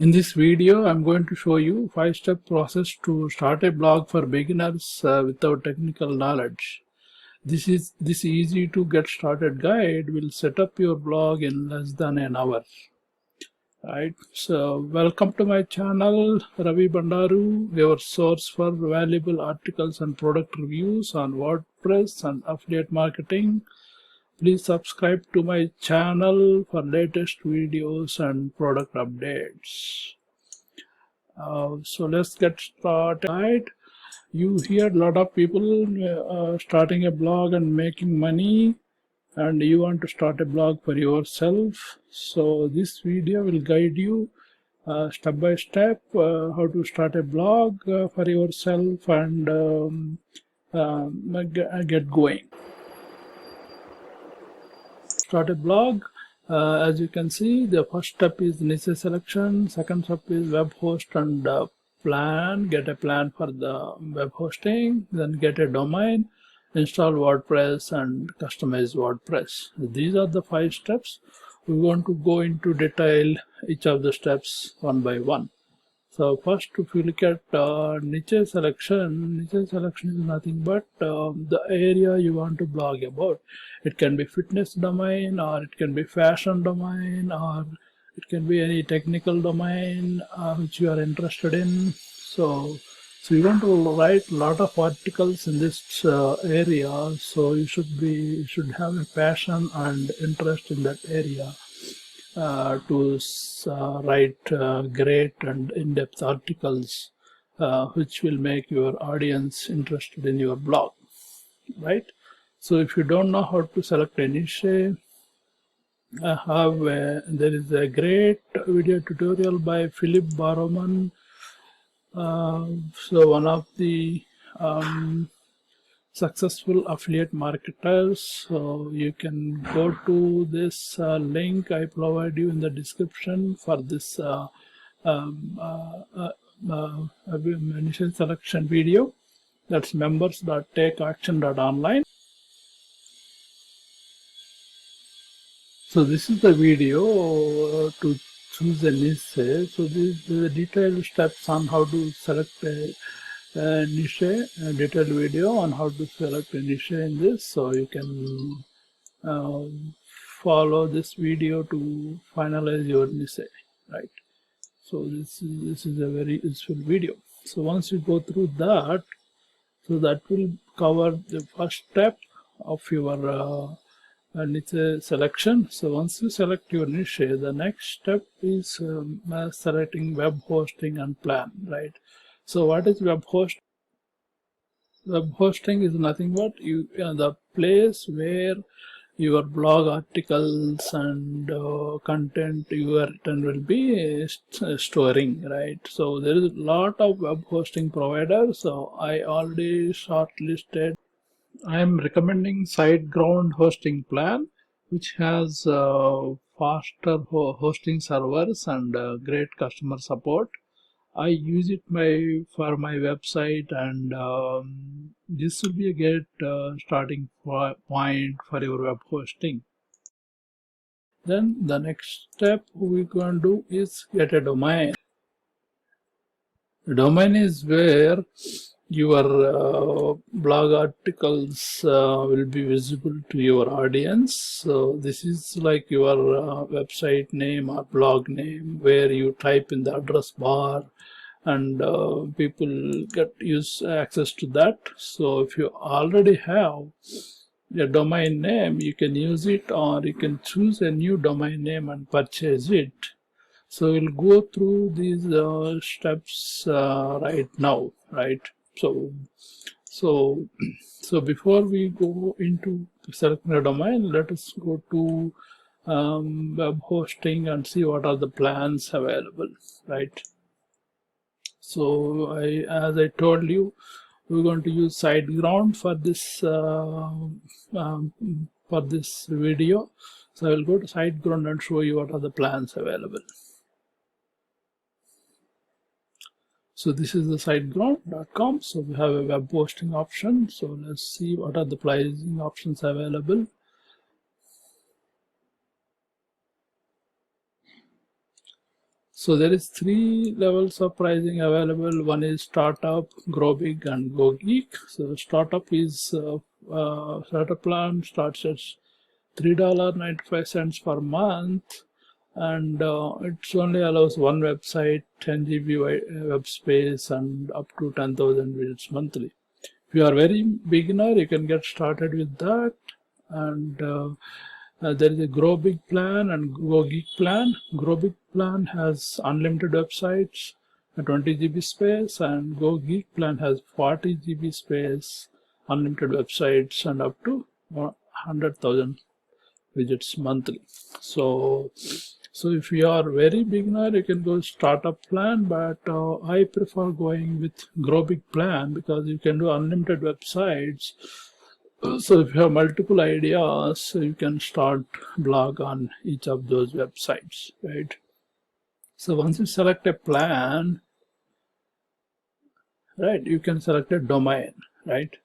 In this video, I'm going to show you 5-step process to start a blog for beginners without technical knowledge. This easy to get started guide will set up your blog in less than an hour. Right. So welcome to my channel, Ravi Bandaru, your source for valuable articles and product reviews on WordPress and affiliate marketing. Please subscribe to my channel for latest videos and product updates. So let's get started. You hear a lot of people starting a blog and making money, and you want to start a blog for yourself. So this video will guide you step by step how to start a blog for yourself and get going. Start a blog. As you can see, the first step is niche selection, second step is web host and plan, get a plan for the web hosting, then get a domain, install WordPress and customize WordPress. These are the 5 steps. We want to go into detail each of the steps one by one. So first, if you look at niche selection is nothing but the area you want to blog about. It can be fitness domain, or it can be fashion domain, or it can be any technical domain which you are interested in. So you want to write a lot of articles in this area. So you should have a passion and interest in that area. To write great and in-depth articles which will make your audience interested in your blog, right? So if you don't know how to select a niche, there is a great video tutorial by Philip Barrowman. So one of the successful affiliate marketers. So you can go to this link I provide you in the description for this initial selection video. That's members.takeaction.online. So this is the video to choose a niche. So this is the detailed steps on how to select a niche, a detailed video on how to select a niche in this. So you can follow this video to finalize your niche, right? So this is a very useful video. So once you go through that, so that will cover the first step of your niche selection. So once you select your niche, the next step is selecting web hosting and plan, right? So what is web host? Web hosting is nothing but the place where your blog articles and content you are written will be storing, right? So there is a lot of web hosting providers. So I already shortlisted. I am recommending SiteGround hosting plan, which has faster hosting servers and great customer support. I use it for my website, and this will be a great starting point for your web hosting. Then the next step we're going to do is get a domain. The domain is where your blog articles will be visible to your audience. So this is like your website name or blog name, where you type in the address bar and people get access to that. So if you already have a domain name, you can use it, or you can choose a new domain name and purchase it. So we'll go through these steps right now, right? So before we go into selecting a domain, let us go to web hosting and see what are the plans available, right? So as I told you, we're going to use SiteGround for this video. So I will go to SiteGround and show you what are the plans available. So this is the siteground.com. So we have a web hosting option. So let's see what are the pricing options available. So there is 3 levels of pricing available. One is startup, grow big, and go geek. So startup is startup plan starts at $3.95 per month, and it only allows one website, 10 GB web space, and up to 10,000 visits monthly. If you are very beginner, you can get started with that. And there is a Grow Big plan and Go Geek plan. Grow Big plan has unlimited websites, 20 GB space, and Go Geek plan has 40 GB space, unlimited websites, and up to 100,000 widgets monthly. So if you are very beginner, you can go startup plan, but I prefer going with Grow Big plan because you can do unlimited websites. So if you have multiple ideas, you can start blog on each of those websites, right? So once you select a plan, right, you can select a domain, right?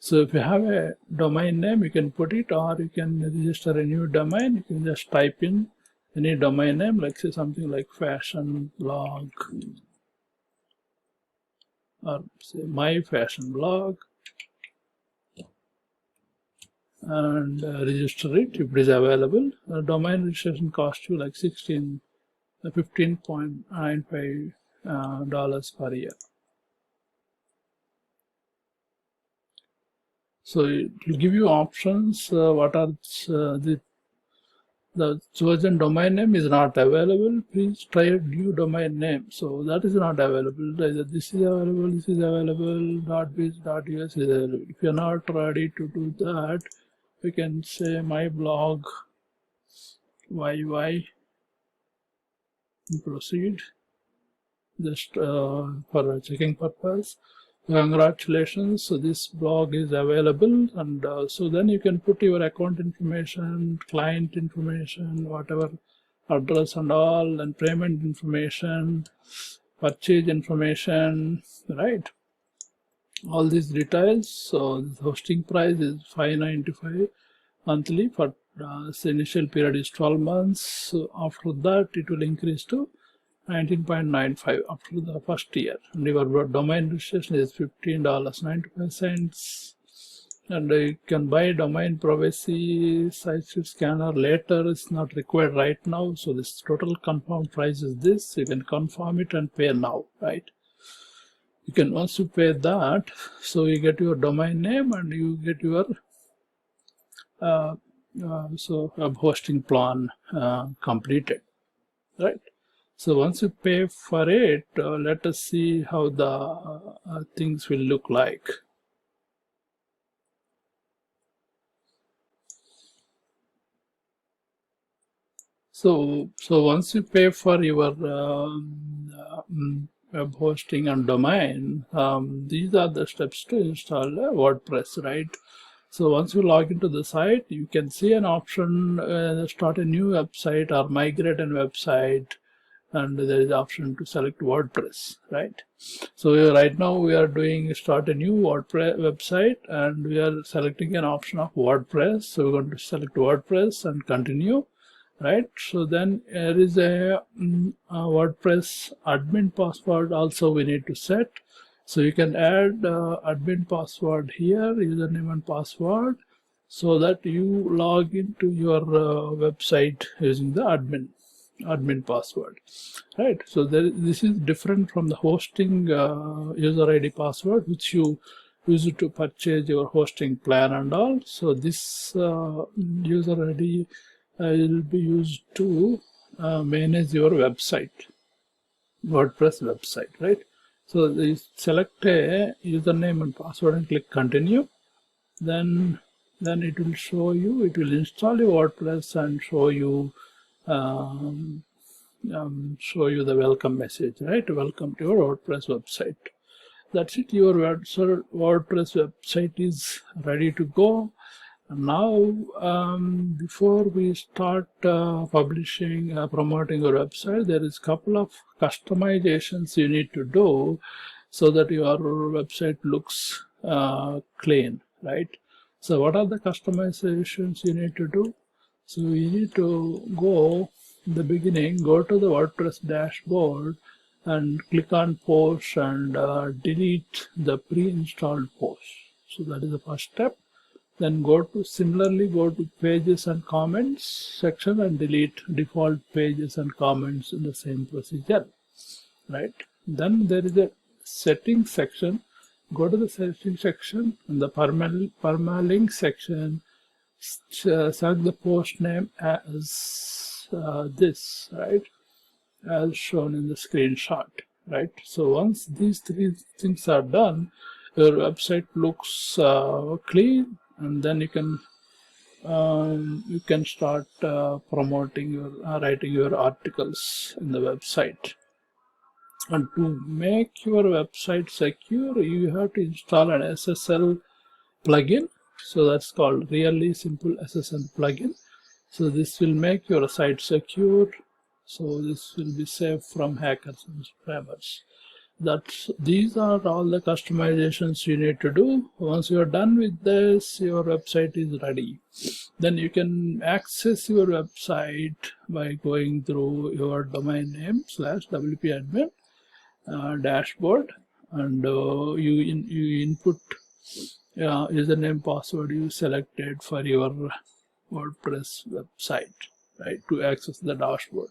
So if you have a domain name, you can put it, or you can register a new domain. You can just type in any domain name, like say something like fashion blog, or say my fashion blog, and register it if it is available. Domain registration costs you like $15.95 per year. So it will give you options. What are the chosen domain name is not available. Please try a new domain name. So that is not available. Either this is available, this is available, .biz, .us is available. If you are not ready to do that, you can say my blog YY, proceed, just for checking purpose. Congratulations, so this blog is available, and so then you can put your account information, client information, whatever, address and all, and payment information, purchase information, right? All these details. So the hosting price is $5.95 monthly for the initial period is 12 months. So after that, it will increase to $19.95 after the first year. And your domain registration is $15.95. And you can buy domain privacy site scanner later. It's not required right now. So this total confirmed price is this. You can confirm it and pay now, right? You can also pay that. So you get your domain name and you get your web hosting plan completed, right? So once you pay for it, let us see how the things will look like. So once you pay for your web hosting and domain, these are the steps to install WordPress, right? So once you log into the site, you can see an option, start a new website or migrate a website, and there is option to select WordPress, right? So right now we are doing start a new WordPress website, and we are selecting an option of WordPress. So we're going to select WordPress and continue, right? So then there is a WordPress admin password also we need to set. So you can add admin password here, username and password, so that you log into your website using the admin password, right? So this is different from the hosting user ID password, which you use it to purchase your hosting plan and all. So this user ID will be used to manage your website, WordPress website, right? So you select a username and password and click continue. Then it will show you, it will install your WordPress and show you the welcome message, right? Welcome to your WordPress website. That's it. Your WordPress website is ready to go. And now, before we start publishing, promoting your website, there is a couple of customizations you need to do so that your website looks clean, right? So what are the customizations you need to do? So you need to go in the beginning, go to the WordPress dashboard and click on post and delete the pre-installed post. So that is the first step. Then similarly go to pages and comments section and delete default pages and comments in the same procedure, right? Then there is a settings section. Go to the settings section in the permalink section. Select the post name as this, right, as shown in the screenshot, right? So once these three things are done, your website looks clean, and then you can start promoting your writing your articles in the website. And to make your website secure, you have to install an SSL plugin. So that's called Really Simple SSL plugin. So this will make your site secure. So this will be safe from hackers and spammers. These are all the customizations you need to do. Once you are done with this, your website is ready. Then you can access your website by going through your domain name /wp-admin dashboard, and you input username, password you selected for your WordPress website, right, to access the dashboard.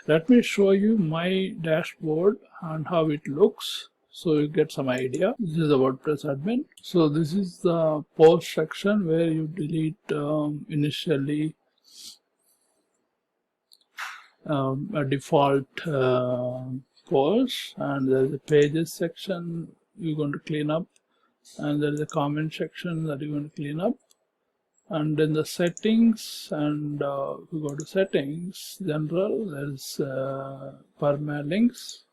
Let me show you my dashboard and how it looks, so you get some idea. This is the WordPress admin. So this is the post section where you delete initially a default post, and there's a pages section you're going to clean up, and there's a comment section that you're going to clean up. And in the settings, and if you go to settings, general, there's permalinks.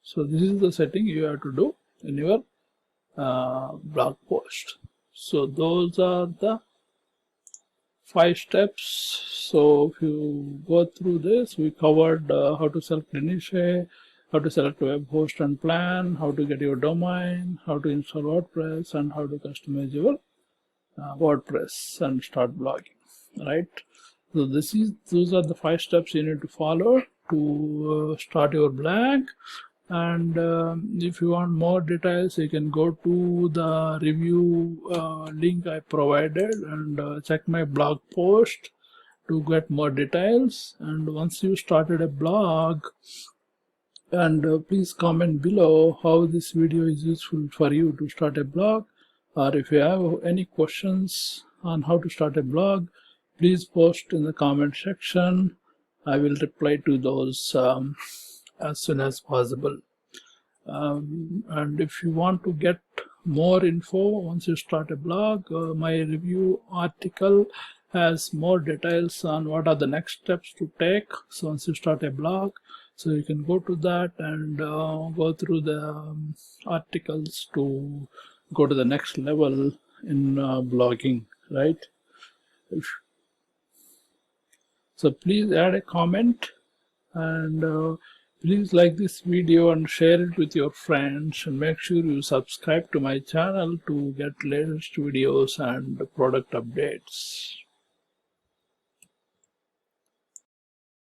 So this is the setting you have to do in your blog post. So those are the 5 steps. So if you go through this, we covered how to select a niche, how to select a web host and plan, how to get your domain, how to install WordPress, and how to customize your WordPress and start blogging, right? So those are the 5 steps you need to follow to start your blog. And if you want more details, you can go to the review link I provided and check my blog post to get more details. And once you started a blog, and please comment below how this video is useful for you to start a blog. Or if you have any questions on how to start a blog, please post in the comment section. I will reply to those as soon as possible. And if you want to get more info once you start a blog, my review article has more details on what are the next steps to take. So once you start a blog, so you can go to that and go through the articles to go to the next level in blogging, right? So please add a comment, and please like this video and share it with your friends, and make sure you subscribe to my channel to get latest videos and product updates.